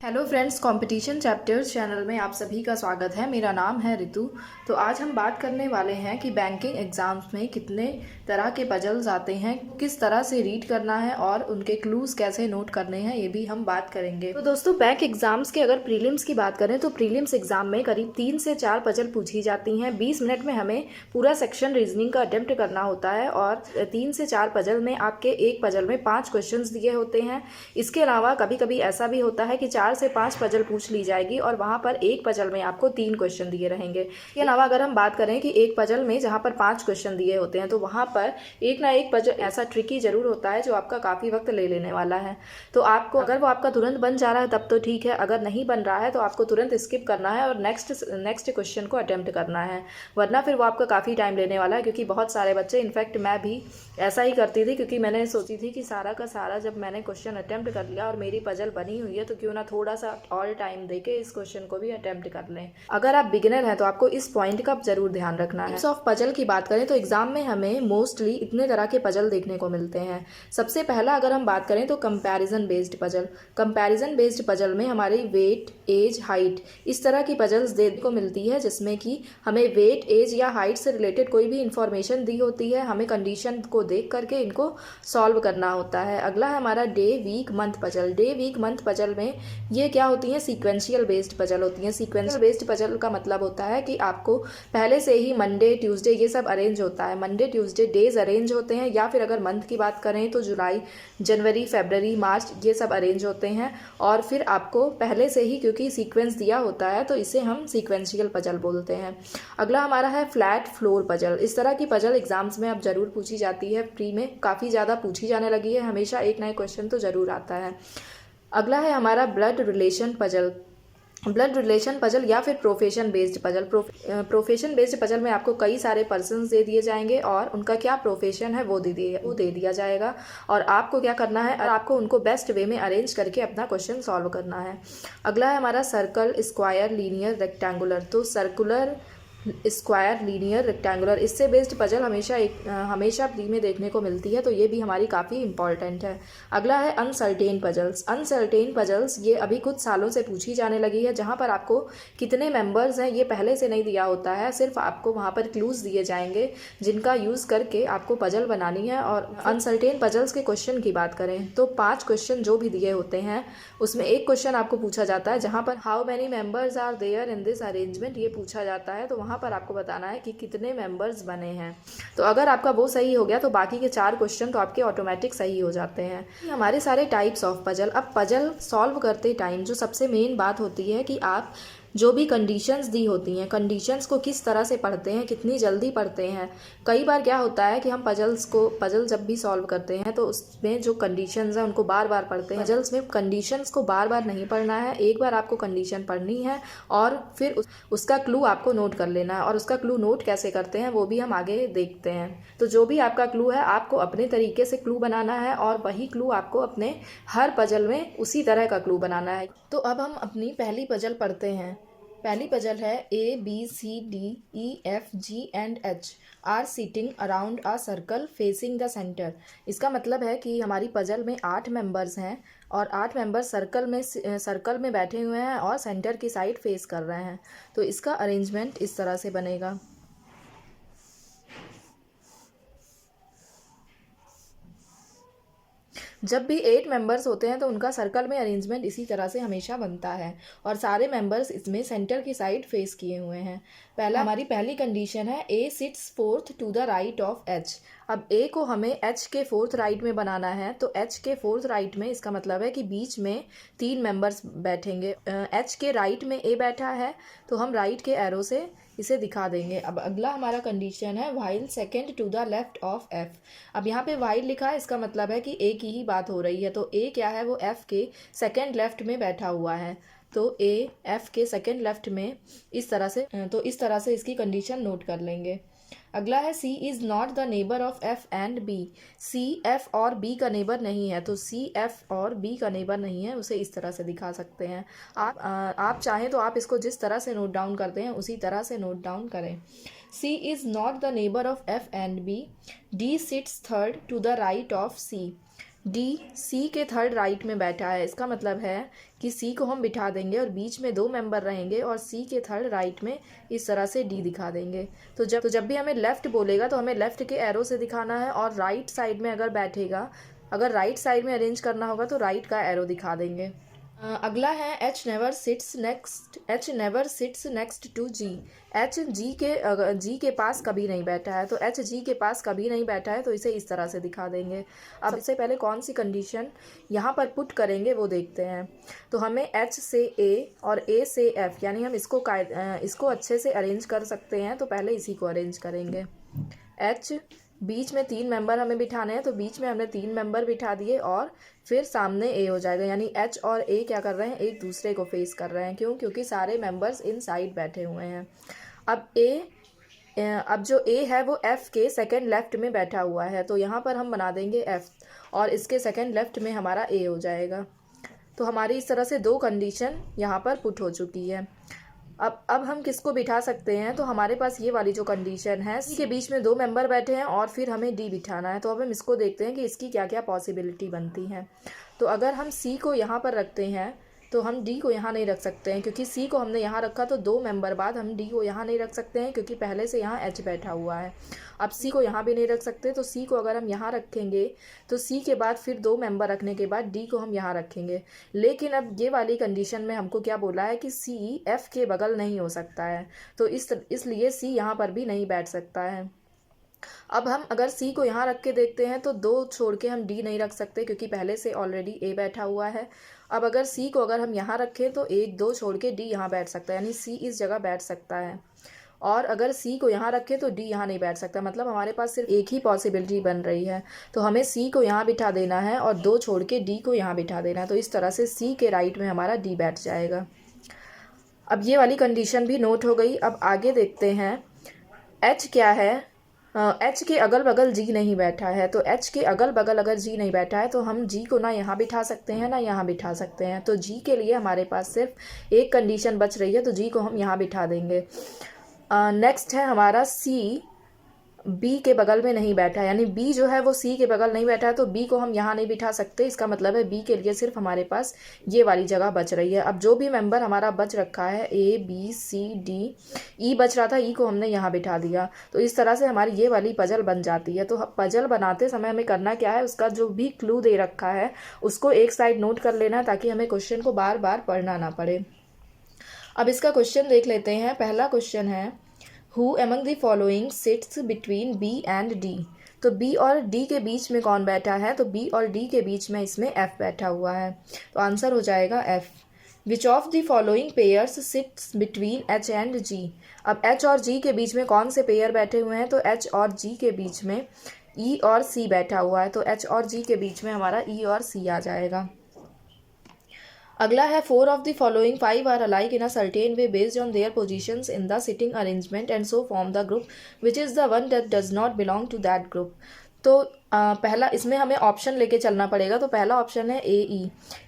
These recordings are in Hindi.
Hello friends, competition chapters channel में आप सभी का स्वागत है। मेरा नाम है रितु। तो आज हम बात करने वाले हैं कि बैंकिंग एग्जाम्स में कितने तरह के पजल्स आते हैं, किस तरह से रीड करना है और उनके क्लूज कैसे नोट करने हैं, ये भी हम बात करेंगे। तो दोस्तों, बैंक एग्जाम्स के अगर प्रीलिम्स की बात करें तो प्रीलिम्स एग्जाम में करीब 3 से 4 पजल पूछी जाती हैं। 20 मिनट में हमें पूरा सेक्शन रीजनिंग का अटेम्प्ट करना होता है और 3 से 4 पजल में आपके एक पजल में 5 क्वेश्चन दिए होते हैं। इसके अलावा कभी कभी ऐसा भी होता है कि 4 से 5 पजल पूछ ली जाएगी और वहां पर एक पजल में आपको 3 क्वेश्चन दिए रहेंगे। इसके अलावा अगर हम बात करें कि एक पजल में जहां पर 5 क्वेश्चन दिए होते हैं तो वहां पर एक ना एक पजल ऐसा ट्रिकी जरूर होता है जो आपका काफी वक्त ले लेने वाला है। तो आपको अगर वो आपका तुरंत बन जा रहा है तब तो ठीक है, अगर नहीं बन रहा है तो आपको तुरंत स्किप करना है और नेक्स्ट क्वेश्चन को अटेम्प्ट करना है, वरना फिर वो आपका काफ़ी टाइम लेने वाला है। क्योंकि बहुत सारे बच्चे, इनफैक्ट मैं भी ऐसा ही करती थी, क्योंकि मैंने सोची थी कि सारा का सारा जब मैंने क्वेश्चन अटेम्प्ट कर लिया और मेरी पजल बनी हुई है तो क्यों ना थोड़ा सा और टाइम देके इस क्वेश्चन को भी अटेम्प्ट कर लें। अगर आप बिगिनर हैं तो आपको इस पॉइंट का जरूर ध्यान रखना है। टाइप्स ऑफ पजल की बात करें तो एग्जाम में हमें मोस्टली इतने तरह के पजल देखने को मिलते हैं। सबसे पहला अगर हम बात करें तो comparison based puzzle. Comparison based puzzle में हमारी वेट, एज, हाइट इस तरह की पजल्स देखने को मिलती है, जिसमें कि हमें वेट, एज या हाइट से रिलेटेड कोई भी इंफॉर्मेशन दी होती है, हमें कंडीशन को देख करके इनको सॉल्व करना होता है। अगला है हमारा day, week, month puzzle. Day, week, month puzzle में ये क्या होती हैं? सीक्वेंशियल बेस्ड पजल होती हैं। सीक्वेंशियल बेस्ड पजल का मतलब होता है कि आपको पहले से ही मंडे, ट्यूसडे ये सब अरेंज होता है। मंडे, ट्यूसडे डेज अरेंज होते हैं, या फिर अगर मंथ की बात करें तो जुलाई, जनवरी, फरवरी, मार्च ये सब अरेंज होते हैं। और फिर आपको पहले से ही, क्योंकि सीक्वेंस दिया होता है, तो इसे हम सीक्वेंशियल पजल बोलते हैं। अगला हमारा है फ्लैट फ्लोर पजल। इस तरह की पजल एग्जाम्स में अब जरूर पूछी जाती है, प्री में काफ़ी ज़्यादा पूछी जाने लगी है, हमेशा एक नया क्वेश्चन तो जरूर आता है। अगला है हमारा blood relation puzzle. Blood relation puzzle या फिर profession based puzzle. Profession based puzzle में आपको कई सारे पर्सन्स दे दिए जाएंगे और उनका क्या प्रोफेशन है वो दे दिया जाएगा, और आपको क्या करना है, और आपको उनको बेस्ट वे में अरेंज करके अपना क्वेश्चन सॉल्व करना है। अगला है हमारा सर्कल, स्क्वायर, लीनियर, रेक्टेंगुलर। तो सर्कुलर, स्क्वायर, लीनियर, रेक्टेंगुलर इससे बेस्ड पजल हमेशा प्री में देखने को मिलती है, तो ये भी हमारी काफ़ी इंपॉर्टेंट है। अगला है अनसर्टेन पजल्स। अनसर्टेन पजल्स ये अभी कुछ सालों से पूछी जाने लगी है, जहाँ पर आपको कितने मेंबर्स हैं ये पहले से नहीं दिया होता है, सिर्फ आपको वहाँ पर क्लूज दिए जाएंगे जिनका यूज़ करके आपको पजल बनानी है। और अनसर्टेन पजल्स के क्वेश्चन की बात करें तो 5 क्वेश्चन जो भी दिए होते हैं उसमें एक क्वेश्चन आपको पूछा जाता है जहाँ पर how many members are there in this arrangement ये पूछा जाता है, तो वहाँ पर आपको बताना है कि कितने मेंबर्स बने हैं। तो अगर आपका वो सही हो गया तो बाकी के 4 क्वेश्चन तो आपके ऑटोमेटिक सही हो जाते हैं। हमारे सारे टाइप्स ऑफ पजल। अब पजल सॉल्व करते टाइम जो सबसे मेन बात होती है कि आप जो भी कंडीशंस दी होती हैं, कंडीशंस को किस तरह से पढ़ते हैं, कितनी जल्दी पढ़ते हैं। कई बार क्या होता है कि हम पजल जब भी सॉल्व करते हैं तो उसमें जो कंडीशंस हैं उनको बार बार पढ़ते हैं। पजल्स में कंडीशंस को बार बार नहीं पढ़ना है, एक बार आपको कंडीशन पढ़नी है और फिर उसका क्लू आपको नोट कर लेना है। और उसका क्लू नोट कैसे करते हैं वो भी हम आगे देखते हैं। तो जो भी आपका क्लू है आपको अपने तरीके से क्लू बनाना है और वही क्लू आपको अपने हर पजल में उसी तरह का क्लू बनाना है। तो अब हम अपनी पहली पजल पढ़ते हैं। पहली पजल है A B C D E F G and H are sitting around a circle facing the centre. इसका मतलब है कि हमारी पजल में 8 मेंबर्स हैं और 8 मेंबर्स सर्कल में बैठे हुए हैं और सेंटर की साइड फेस कर रहे हैं। तो इसका अरेंजमेंट इस तरह से बनेगा। जब भी 8 मेंबर्स होते हैं तो उनका सर्कल में अरेंजमेंट इसी तरह से हमेशा बनता है और सारे मेंबर्स इसमें सेंटर की साइड फेस किए हुए हैं। हमारी पहली कंडीशन है A sits fourth to the right of H. अब ए को हमें एच के 4th राइट में बनाना है, तो एच के 4th राइट में इसका मतलब है कि बीच में 3 मेंबर्स बैठेंगे। एच के राइट में ए बैठा है तो हम राइट के एरो से इसे दिखा देंगे। अब अगला हमारा कंडीशन है while second to the left of F. अब यहाँ पे वाइल लिखा है, इसका मतलब है कि ए की ही बात हो रही है, तो ए क्या है, वो एफ के सेकेंड लेफ्ट में बैठा हुआ है। तो ए एफ के सेकेंड लेफ्ट में इस तरह से इसकी कंडीशन नोट कर लेंगे। अगला है C is not the neighbour of F and B. C F और बी का नेबर नहीं है, तो सी एफ और बी का नेबर नहीं है, उसे इस तरह से दिखा सकते हैं। आप चाहें तो आप इसको जिस तरह से नोट डाउन करते हैं उसी तरह से नोट डाउन करें। C is not the neighbour of F and B. D sits third to the right of C. D C के थर्ड राइट में बैठा है। इसका मतलब है कि सी को हम बिठा देंगे और बीच में 2 मेंबर रहेंगे और सी के थर्ड राइट में इस तरह से डी दिखा देंगे। तो जब भी हमें लेफ़्ट बोलेगा तो हमें लेफ़्ट के एरो से दिखाना है, और राइट साइड में अगर बैठेगा, अगर राइट साइड में अरेंज करना होगा तो राइट का एरो दिखा देंगे। अगला है H never sits next to G. H G के पास कभी नहीं बैठा है, तो एच जी के पास कभी नहीं बैठा है तो इसे इस तरह से दिखा देंगे। अब इससे पहले कौन सी कंडीशन यहाँ पर पुट करेंगे वो देखते हैं। तो हमें एच से ए और ए से एफ, यानी हम इसको अच्छे से अरेंज कर सकते हैं, तो पहले इसी को अरेंज करेंगे। एच बीच में 3 मेंबर हमें बिठाने हैं, तो बीच में हमने 3 मेंबर बिठा दिए और फिर सामने ए हो जाएगा, यानी एच और ए क्या कर रहे हैं, एक दूसरे को फेस कर रहे हैं। क्योंकि सारे मेंबर्स इन साइड बैठे हुए हैं। अब जो ए है वो एफ के सेकंड लेफ्ट में बैठा हुआ है, तो यहाँ पर हम बना देंगे एफ और इसके सेकंड लेफ्ट में हमारा ए हो जाएगा। तो हमारी इस तरह से 2 कंडीशन यहाँ पर पुट हो चुकी है। अब हम किसको बिठा सकते हैं, तो हमारे पास ये वाली जो कंडीशन है, सी के बीच में 2 मेंबर बैठे हैं और फिर हमें डी बिठाना है। तो अब हम इसको देखते हैं कि इसकी क्या क्या पॉसिबिलिटी बनती हैं। तो अगर हम सी को यहाँ पर रखते हैं तो हम डी को यहाँ नहीं रख सकते हैं, क्योंकि सी को हमने यहाँ रखा तो 2 मेंबर बाद हम डी को यहाँ नहीं रख सकते हैं, क्योंकि पहले से यहाँ एच बैठा हुआ है। अब सी को यहाँ भी नहीं रख सकते, तो सी को अगर हम यहाँ रखेंगे तो सी के बाद फिर 2 मेंबर रखने के बाद डी को हम यहाँ रखेंगे। लेकिन अब ये वाली कंडीशन में हमको क्या बोला है कि सी एफ के बगल नहीं हो सकता है, तो इसलिए सी यहाँ पर भी नहीं बैठ सकता है। अब हम अगर सी को यहाँ रख के देखते हैं तो 2 छोड़ के हम डी नहीं रख सकते, क्योंकि पहले से ऑलरेडी ए बैठा हुआ है। अब अगर सी को अगर हम यहाँ रखें तो 1 2 छोड़ के डी यहाँ बैठ सकता है, यानी सी इस जगह बैठ सकता है। और अगर सी को यहाँ रखें तो डी यहाँ नहीं बैठ सकता, मतलब हमारे पास सिर्फ एक ही पॉसिबिलिटी बन रही है। तो हमें सी को यहाँ बिठा देना है और 2 छोड़ के डी को यहाँ बिठा देना है, तो इस तरह से सी के राइट में हमारा डी बैठ जाएगा। अब ये वाली कंडीशन भी नोट हो गई। अब आगे देखते हैं एच क्या है। एच के अगल बगल जी नहीं बैठा है, तो एच के अगल बगल अगर जी नहीं बैठा है तो हम जी को ना यहाँ बिठा सकते हैं ना यहाँ बिठा सकते हैं। तो जी के लिए हमारे पास सिर्फ एक कंडीशन बच रही है, तो जी को हम यहाँ बिठा देंगे। नेक्स्ट है हमारा सी बी के बगल में नहीं बैठा है, यानी बी जो है वो सी के बगल नहीं बैठा है, तो बी को हम यहाँ नहीं बिठा सकते। इसका मतलब है बी के लिए सिर्फ हमारे पास ये वाली जगह बच रही है। अब जो भी मेंबर हमारा बच रखा है ए बी सी डी, ई बच रहा था, ई को हमने यहाँ बिठा दिया। तो इस तरह से हमारी ये वाली पजल बन जाती है। तो पजल बनाते समय हमें करना क्या है, उसका जो भी क्लू दे रखा है उसको एक साइड नोट कर लेना, ताकि हमें क्वेश्चन को बार बार पढ़ना ना पड़े। अब इसका क्वेश्चन देख लेते हैं। पहला क्वेश्चन है Who among the following sits between B and D? तो B और D के बीच में कौन बैठा है, तो B और D के बीच में इसमें F बैठा हुआ है, तो आंसर हो जाएगा F। Which of the following pairs sits between H and G? अब H और G के बीच में कौन से पेयर बैठे हुए हैं, तो H और G के बीच में E और C बैठा हुआ है, तो H और G के बीच में हमारा E और C आ जाएगा। अगला है 4 of the following 5 are alike in a certain way based on their positions in the sitting arrangement and so form the group which is the one that does not belong to that group। तो पहला इसमें हमें ऑप्शन लेके चलना पड़ेगा। तो पहला ऑप्शन है ए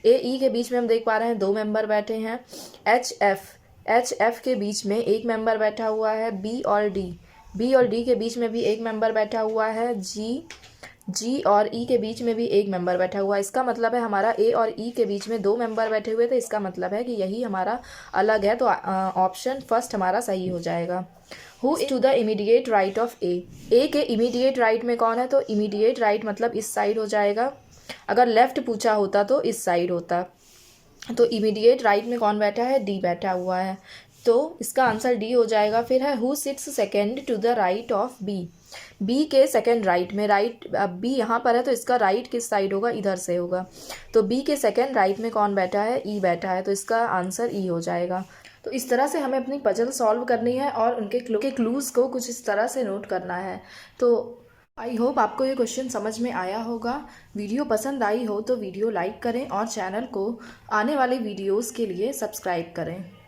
ई के बीच में हम देख पा रहे हैं 2 मेंबर बैठे हैं। एच एफ के बीच में 1 मेंबर बैठा हुआ है। बी और डी के बीच में भी 1 मेंबर बैठा हुआ है। जी और ई के बीच में भी 1 मेंबर बैठा हुआ है। इसका मतलब है हमारा ए और ई के बीच में 2 मेंबर बैठे हुए थे, इसका मतलब है कि यही हमारा अलग है। तो ऑप्शन फर्स्ट हमारा सही हो जाएगा। Who is to the immediate right of A के इमीडिएट राइट में कौन है, तो इमीडिएट राइट मतलब इस साइड हो जाएगा। अगर लेफ्ट पूछा होता तो इस साइड होता। तो इमीडिएट राइट में कौन बैठा है, डी बैठा हुआ है, तो इसका आंसर डी हो जाएगा। फिर है who sits second to the right of B के सेकेंड राइट में। राइट अब बी यहाँ पर है तो इसका राइट किस साइड होगा, इधर से होगा। तो बी के सेकेंड राइट में कौन बैठा है, ई बैठा है, तो इसका आंसर ई हो जाएगा। तो इस तरह से हमें अपनी पजल सॉल्व करनी है और उनके क्लूज़ को कुछ इस तरह से नोट करना है। तो आई होप आपको ये क्वेश्चन समझ में आया होगा। वीडियो पसंद आई हो तो वीडियो लाइक करें और चैनल को आने वाले वीडियोज़ के लिए सब्सक्राइब करें।